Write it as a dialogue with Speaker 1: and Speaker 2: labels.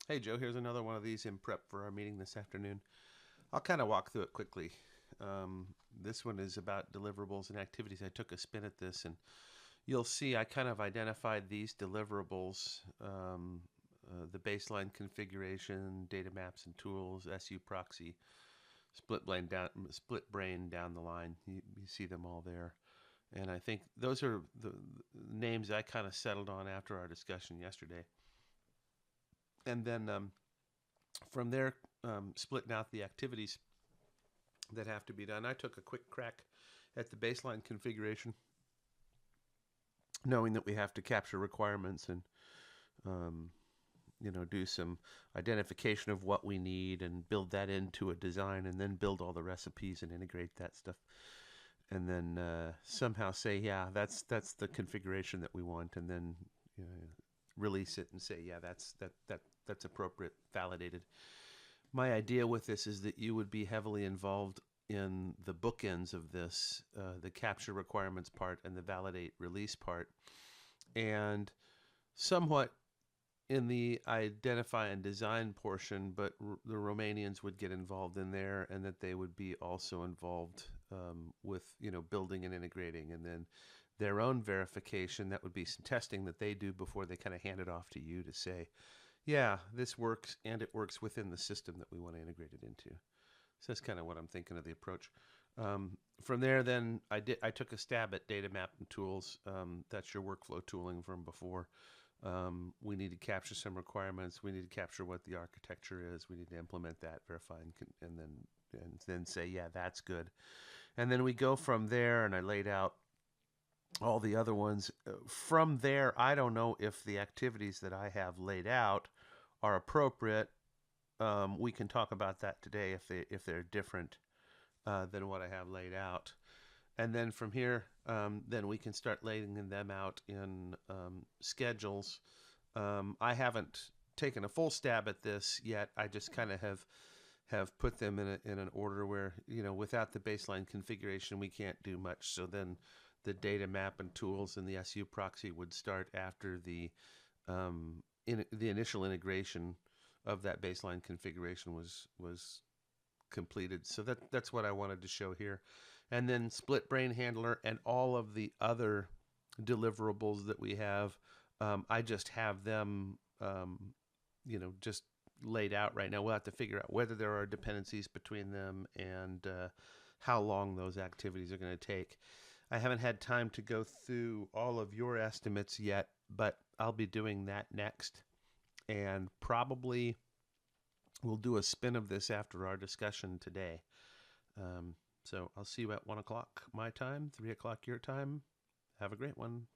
Speaker 1: Hey Joe, here's another one of these in prep for our meeting this afternoon. I'll kind of walk through it quickly. Um, this one is about deliverables and activities. I took a spin at this, and you'll see I kind of identified these deliverables, the baseline configuration, data maps and tools, SU proxy, split brain down the line. You see them all there. And I think those are the names I kind of settled on after our discussion yesterday. And then from there, splitting out the activities that have to be done. I took a quick crack at the baseline configuration, knowing that we have to capture requirements and um, do some identification of what we need and build that into a design, and then build all the recipes and integrate that stuff, and then somehow say, yeah, that's the configuration that we want, and then you know, release it and say, yeah, that's appropriate, validated. My idea with this is that you would be heavily involved in the bookends of this, the capture requirements part and the validate release part, and somewhat in the identify and design portion, but the Romanians would get involved in there, and that they would be also involved with building and integrating, and then their own verification. That would be some testing that they do before they kind of hand it off to you to say, yeah, this works, and it works within the system that we want to integrate it into. So that's kind of what I'm thinking of the approach. From there, then I took a stab at data mapping tools. That's your workflow tooling from before. We need to capture some requirements. We need to capture what the architecture is. We need to implement that, verify, and then say, yeah, that's good. And then we go from there. And I laid out all the other ones. From there, I don't know if the activities that I have laid out are appropriate. We can talk about that today if they're different than what I have laid out. And then from here, then we can start laying them out in schedules. I haven't taken a full stab at this yet. I just kind of have put them in an order where, without the baseline configuration, we can't do much. So then the data map and tools and the SU proxy would start after the initial integration of that baseline configuration was completed. So that's what I wanted to show here. And then split brain handler and all of the other deliverables that we have, I just have them, just laid out right now. We'll have to figure out whether there are dependencies between them, and how long those activities are going to take. I haven't had time to go through all of your estimates yet, but I'll be doing that next. And probably we'll do a spin of this after our discussion today. So I'll see you at 1 o'clock my time, 3 o'clock your time. Have a great one.